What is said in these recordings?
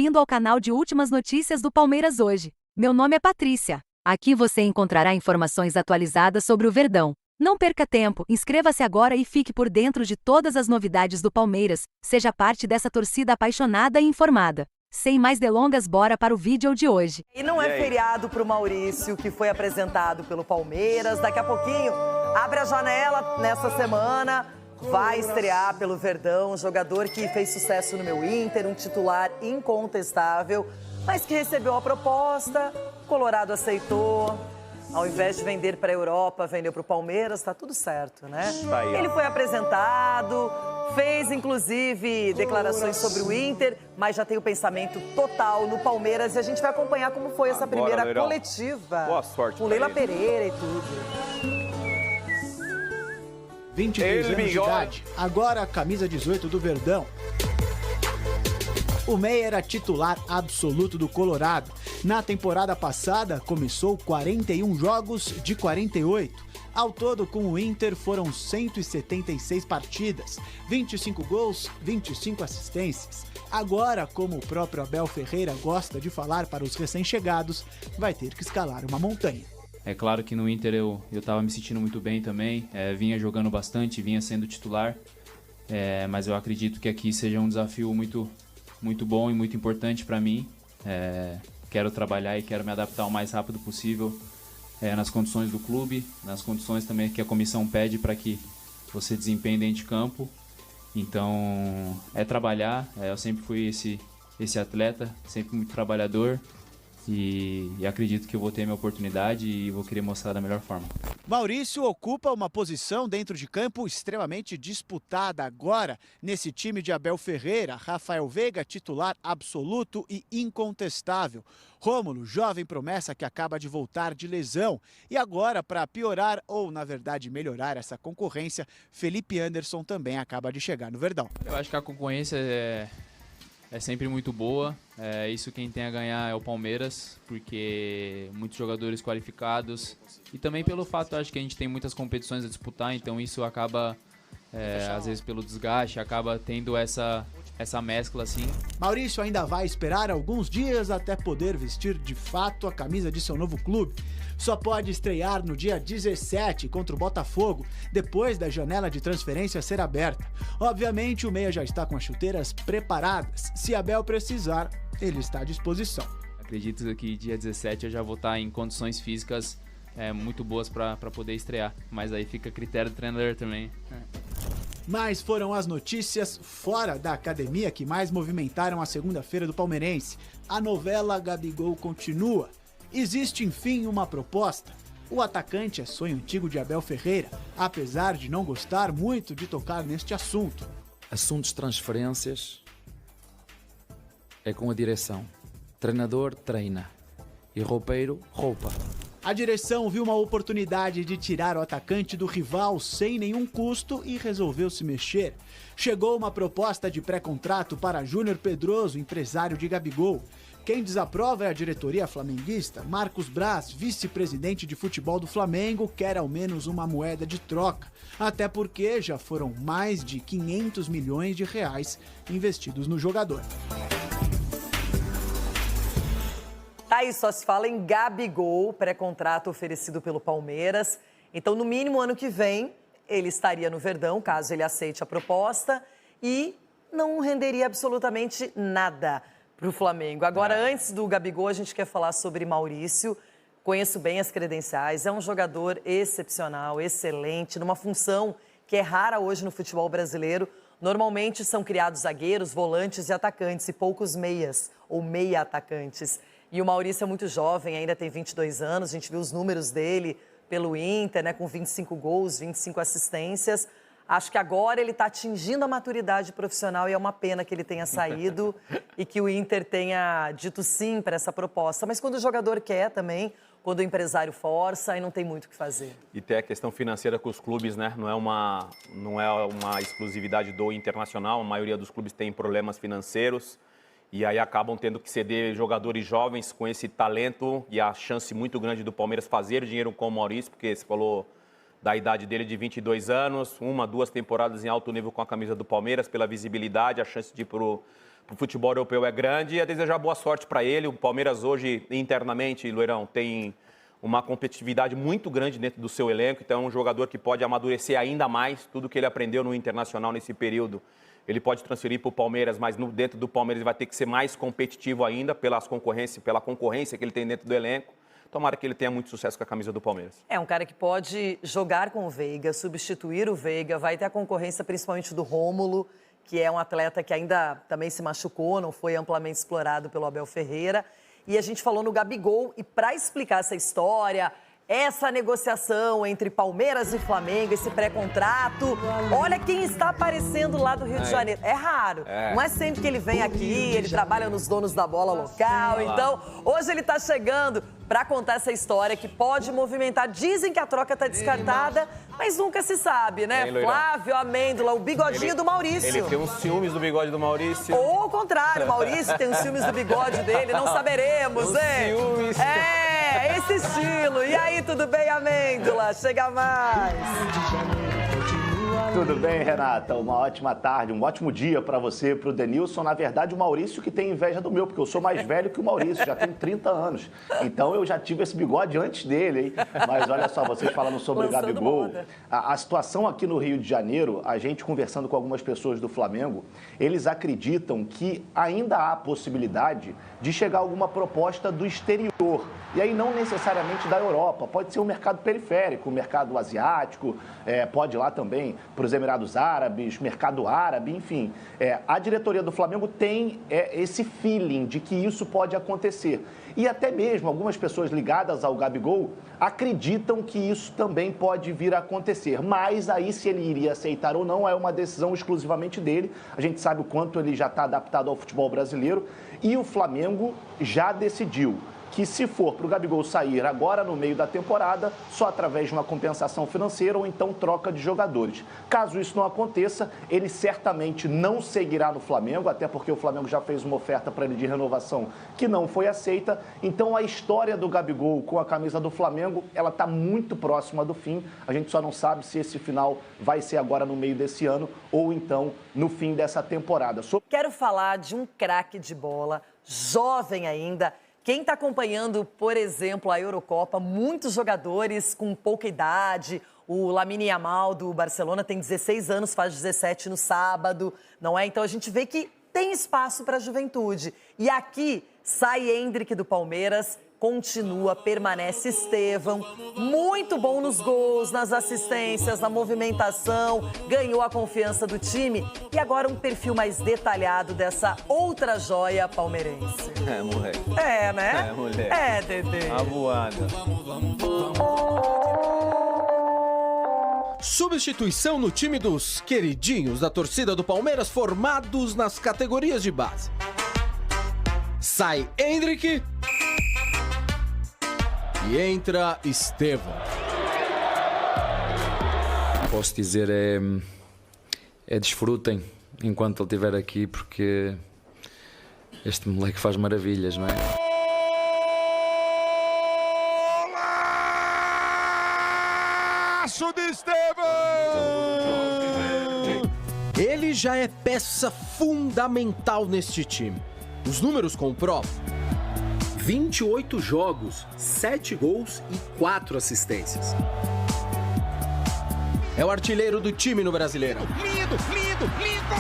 Bem-vindo ao canal de últimas notícias do Palmeiras hoje. Meu nome é Patrícia. Aqui você encontrará informações atualizadas sobre o Verdão. Não perca tempo, inscreva-se agora e fique por dentro de todas as novidades do Palmeiras. Seja parte dessa torcida apaixonada e informada. Sem mais delongas, bora para o vídeo de hoje. E não é feriado para o Maurício, que foi apresentado pelo Palmeiras. Daqui a pouquinho, abre a janela nessa semana. Vai estrear pelo Verdão, um jogador que fez sucesso no meu Inter, um titular incontestável, mas que recebeu a proposta, o Colorado aceitou. Ao invés de vender para a Europa, vendeu para o Palmeiras, tá tudo certo, né? Ele foi apresentado, fez inclusive declarações sobre o Inter, mas já tem o pensamento total no Palmeiras e a gente vai acompanhar como foi essa primeira coletiva. Boa sorte com Leila Pereira e tudo. 23 anos de idade, agora a camisa 18 do Verdão. O meia era titular absoluto do Colorado. Na temporada passada, começou 41 jogos de 48. Ao todo, com o Inter, foram 176 partidas, 25 gols, 25 assistências. Agora, como o próprio Abel Ferreira gosta de falar para os recém-chegados, vai ter que escalar uma montanha. É claro que no Inter eu estava me sentindo muito bem também, vinha jogando bastante, vinha sendo titular, mas eu acredito que aqui seja um desafio muito bom e muito importante para mim. Quero trabalhar e quero me adaptar o mais rápido possível nas condições do clube, nas condições também que a comissão pede para que você desempenhe dentro de campo. Então, é trabalhar, eu sempre fui esse atleta, sempre muito trabalhador. E acredito que eu vou ter minha oportunidade e vou querer mostrar da melhor forma. Maurício ocupa uma posição dentro de campo extremamente disputada agora nesse time de Abel Ferreira. Rafael Veiga, titular absoluto e incontestável. Rômulo, jovem promessa que acaba de voltar de lesão. E agora, para piorar ou, na verdade, melhorar essa concorrência, Felipe Anderson também acaba de chegar no Verdão. Eu acho que a concorrência é sempre muito boa, isso quem tem a ganhar é o Palmeiras, porque muitos jogadores qualificados e também pelo fato, acho que a gente tem muitas competições a disputar, então isso acaba, às vezes pelo desgaste, acaba tendo essa mescla assim. Maurício ainda vai esperar alguns dias até poder vestir de fato a camisa de seu novo clube. Só pode estrear no dia 17 contra o Botafogo, depois da janela de transferência ser aberta. Obviamente o meia já está com as chuteiras preparadas. Se Abel precisar, ele está à disposição. Acredito que dia 17 eu já vou estar em condições físicas muito boas para poder estrear, mas aí fica a critério do treinador também. Mas foram as notícias fora da academia que mais movimentaram a segunda-feira do palmeirense. A novela Gabigol continua. Existe, enfim, uma proposta. O atacante é sonho antigo de Abel Ferreira, apesar de não gostar muito de tocar neste assunto. Assuntos de transferências é com a direção. Treinador treina e roupeiro roupa. A direção viu uma oportunidade de tirar o atacante do rival sem nenhum custo e resolveu se mexer. Chegou uma proposta de pré-contrato para Júnior Pedroso, empresário de Gabigol. Quem desaprova é a diretoria flamenguista. Marcos Braz, vice-presidente de futebol do Flamengo, quer ao menos uma moeda de troca. Até porque já foram mais de 500 milhões de reais investidos no jogador. Tá aí, só se fala em Gabigol, pré-contrato oferecido pelo Palmeiras. Então, no mínimo, ano que vem, ele estaria no Verdão, caso ele aceite a proposta, e não renderia absolutamente nada para o Flamengo. Agora, antes do Gabigol, a gente quer falar sobre Maurício. Conheço bem as credenciais, é um jogador excepcional, excelente, numa função que é rara hoje no futebol brasileiro. Normalmente são criados zagueiros, volantes e atacantes, e poucos meias ou meia-atacantes. E o Maurício é muito jovem, ainda tem 22 anos, a gente viu os números dele pelo Inter, né, com 25 gols, 25 assistências. Acho que agora ele está atingindo a maturidade profissional e é uma pena que ele tenha saído e que o Inter tenha dito sim para essa proposta. Mas quando o jogador quer também, quando o empresário força, aí não tem muito o que fazer. E tem a questão financeira com os clubes, né? Não é uma exclusividade do Internacional, a maioria dos clubes tem problemas financeiros. E aí acabam tendo que ceder jogadores jovens com esse talento e a chance muito grande do Palmeiras fazer dinheiro com o Maurício, porque você falou da idade dele de 22 anos, 1, 2 temporadas em alto nível com a camisa do Palmeiras, pela visibilidade, a chance de ir o futebol europeu é grande e a desejar boa sorte para ele. O Palmeiras hoje, internamente, Loirão, tem uma competitividade muito grande dentro do seu elenco, então é um jogador que pode amadurecer ainda mais tudo que ele aprendeu no Internacional nesse período. Ele pode transferir para o Palmeiras, mas dentro do Palmeiras ele vai ter que ser mais competitivo ainda pela concorrência que ele tem dentro do elenco. Tomara que ele tenha muito sucesso com a camisa do Palmeiras. É um cara que pode jogar com o Veiga, substituir o Veiga, vai ter a concorrência principalmente do Rômulo, que é um atleta que ainda também se machucou, não foi amplamente explorado pelo Abel Ferreira. E a gente falou no Gabigol, e para explicar essa história, essa negociação entre Palmeiras e Flamengo, esse pré-contrato, olha quem está aparecendo lá do Rio de Janeiro. É raro, não é sempre que ele vem aqui, ele trabalha nos donos da bola local, então hoje ele está chegando para contar essa história que pode movimentar. Dizem que a troca está descartada, mas nunca se sabe, né? Flávio Amêndola, o bigodinho do Maurício. Ele tem uns ciúmes do bigode do Maurício. Ou ao contrário, o Maurício tem os ciúmes do bigode dele, não saberemos, hein? Ciúmes. É, esse estilo. E aí, tudo bem, Amêndola? Chega mais. Tudo bem, Renata? Uma ótima tarde, um ótimo dia para você, para o Denilson. Na verdade, o Maurício que tem inveja do meu, porque eu sou mais velho que o Maurício, já tenho 30 anos. Então, eu já tive esse bigode antes dele, hein? Mas olha só, vocês falando sobre o Gabigol. A situação aqui no Rio de Janeiro, a gente conversando com algumas pessoas do Flamengo, eles acreditam que ainda há possibilidade de chegar alguma proposta do exterior. E aí não necessariamente da Europa, pode ser um mercado periférico, o mercado asiático, pode ir lá também para os Emirados Árabes, mercado árabe, enfim. A diretoria do Flamengo tem esse feeling de que isso pode acontecer. E até mesmo algumas pessoas ligadas ao Gabigol acreditam que isso também pode vir a acontecer. Mas aí se ele iria aceitar ou não é uma decisão exclusivamente dele. A gente sabe o quanto ele já está adaptado ao futebol brasileiro. E o Flamengo já decidiu que se for para o Gabigol sair agora no meio da temporada, só através de uma compensação financeira ou então troca de jogadores. Caso isso não aconteça, ele certamente não seguirá no Flamengo, até porque o Flamengo já fez uma oferta para ele de renovação que não foi aceita. Então a história do Gabigol com a camisa do Flamengo, ela está muito próxima do fim. A gente só não sabe se esse final vai ser agora no meio desse ano ou então no fim dessa temporada. Quero falar de um craque de bola, jovem ainda. Quem está acompanhando, por exemplo, a Eurocopa, muitos jogadores com pouca idade. O Lamine Yamal, do Barcelona, tem 16 anos, faz 17 no sábado, não é? Então a gente vê que tem espaço para a juventude. E aqui sai Endrick do Palmeiras, continua, permanece Estevão, muito bom nos gols, nas assistências, na movimentação, ganhou a confiança do time e agora um perfil mais detalhado dessa outra joia palmeirense. É, moleque. É, né? É, moleque. É, Dedê. A voada. Substituição no time dos queridinhos da torcida do Palmeiras formados nas categorias de base. Sai Endrick e entra Estevão. Posso dizer desfrutem enquanto ele estiver aqui, porque este moleque faz maravilhas, não é? Golaço de Estevão! Ele já é peça fundamental neste time. Os números comprovam. 28 jogos, 7 gols e 4 assistências. É o artilheiro do time no Brasileirão. Lindo, lindo, lindo!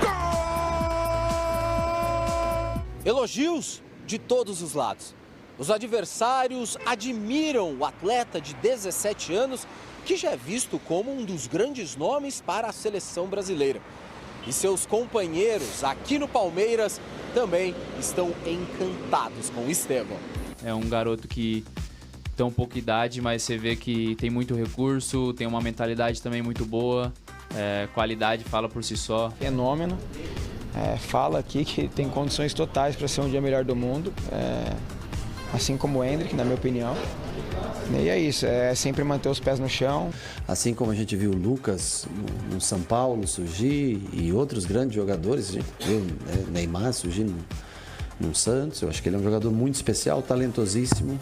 Gol! Elogios de todos os lados. Os adversários admiram o atleta de 17 anos, que já é visto como um dos grandes nomes para a seleção brasileira. E seus companheiros aqui no Palmeiras também estão encantados com o Estevão. É um garoto que tem pouca idade, mas você vê que tem muito recurso, tem uma mentalidade também muito boa, qualidade fala por si só. Fenômeno, fala aqui que tem condições totais para ser um dia melhor do mundo, assim como o Endrick, na minha opinião. E é isso, é sempre manter os pés no chão. Assim como a gente viu o Lucas no São Paulo surgir e outros grandes jogadores, a gente viu Neymar surgir no Santos. Eu acho que ele é um jogador muito especial, talentosíssimo.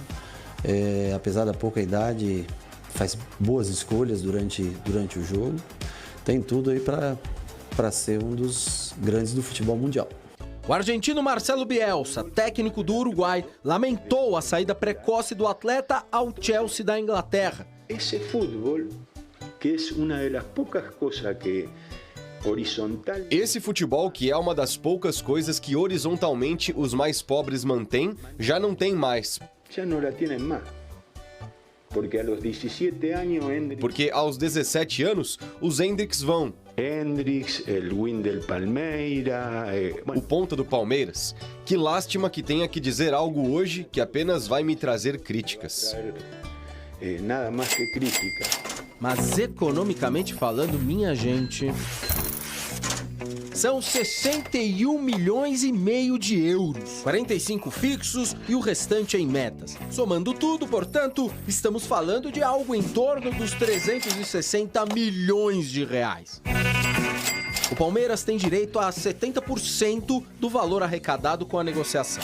Apesar da pouca idade, faz boas escolhas durante o jogo. tem tudo aí para ser um dos grandes do futebol mundial. O argentino Marcelo Bielsa, técnico do Uruguai, lamentou a saída precoce do atleta ao Chelsea da Inglaterra. Esse futebol, que é uma das poucas coisas que horizontal... Esse futebol, que é uma das poucas coisas que horizontalmente os mais pobres mantêm, já não tem mais. Já não la tienen mais. Porque aos 17 anos, os Hendricks vão. Hendricks, o Wendel Palmeira... O ponta do Palmeiras. Que lástima que tenha que dizer algo hoje que apenas vai me trazer críticas. Nada mais que crítica. Mas economicamente falando, minha gente... São 61 milhões e meio de euros, 45 fixos e o restante em metas. Somando tudo, portanto, estamos falando de algo em torno dos 360 milhões de reais. O Palmeiras tem direito a 70% do valor arrecadado com a negociação.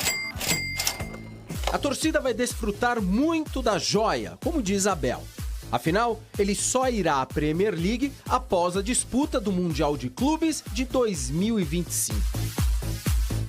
A torcida vai desfrutar muito da joia, como diz Abel. Afinal, ele só irá à Premier League após a disputa do Mundial de Clubes de 2025.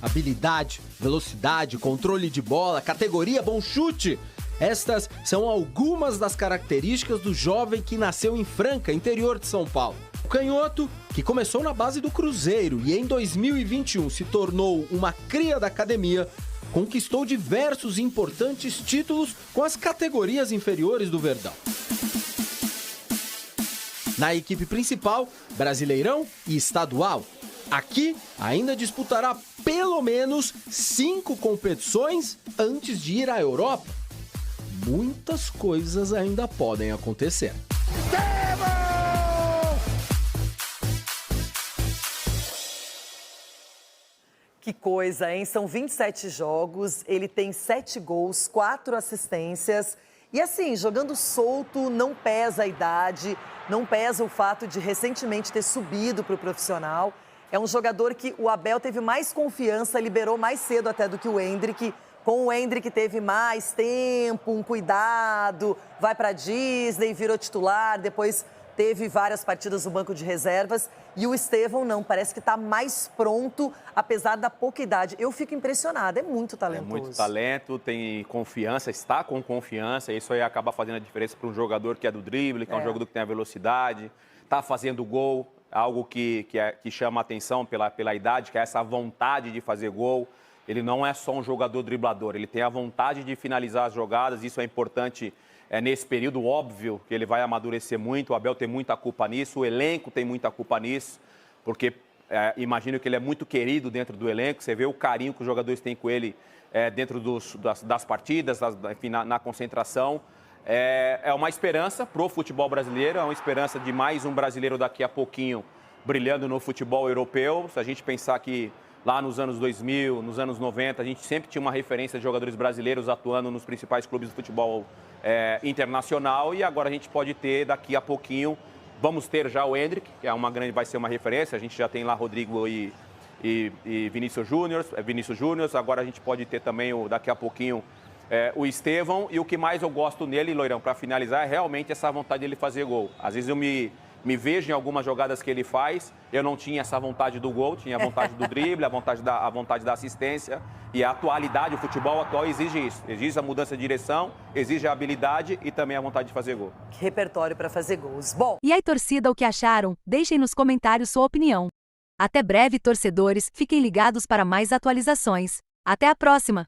Habilidade, velocidade, controle de bola, categoria, bom chute. Estas são algumas das características do jovem que nasceu em Franca, interior de São Paulo. O canhoto, que começou na base do Cruzeiro e em 2021 se tornou uma cria da academia, conquistou diversos importantes títulos com as categorias inferiores do Verdão. Na equipe principal, Brasileirão e Estadual. Aqui, ainda disputará pelo menos 5 competições antes de ir à Europa. Muitas coisas ainda podem acontecer. Que coisa, hein? São 27 jogos, ele tem 7 gols, 4 assistências. E assim, jogando solto, não pesa a idade, não pesa o fato de recentemente ter subido para o profissional. É um jogador que o Abel teve mais confiança, liberou mais cedo até do que o Endrick. Com o Endrick teve mais tempo, um cuidado, vai para a Disney, virou titular, depois teve várias partidas no banco de reservas. E o Estevão não, parece que está mais pronto, apesar da pouca idade. Eu fico impressionada, é muito talentoso. É muito talento, tem confiança, está com confiança. Isso aí acaba fazendo a diferença para um jogador que é do drible, que é um jogador que tem a velocidade, está fazendo gol, algo que chama a atenção pela idade, que é essa vontade de fazer gol. Ele não é só um jogador driblador, ele tem a vontade de finalizar as jogadas, isso é importante. Nesse período, óbvio que ele vai amadurecer muito, o Abel tem muita culpa nisso, o elenco tem muita culpa nisso, porque imagino que ele é muito querido dentro do elenco, você vê o carinho que os jogadores têm com ele dentro das partidas, enfim, na concentração. É uma esperança para o futebol brasileiro, é uma esperança de mais um brasileiro daqui a pouquinho brilhando no futebol europeu. Se a gente pensar que lá nos anos 2000, nos anos 90, a gente sempre tinha uma referência de jogadores brasileiros atuando nos principais clubes de futebol internacional, e agora a gente pode ter daqui a pouquinho, vamos ter já o Endrick, que vai ser uma referência, a gente já tem lá Rodrigo e Vinícius Júnior, agora a gente pode ter também daqui a pouquinho o Estevão, e o que mais eu gosto nele, Loirão, para finalizar, é realmente essa vontade dele fazer gol. Às vezes eu me vejo em algumas jogadas que ele faz, eu não tinha essa vontade do gol, tinha a vontade do drible, a vontade da assistência, e a atualidade, o futebol atual exige isso, exige a mudança de direção, exige a habilidade e também a vontade de fazer gol. Que repertório para fazer gols. Bom. E aí, torcida, o que acharam? Deixem nos comentários sua opinião. Até breve, torcedores, fiquem ligados para mais atualizações. Até a próxima!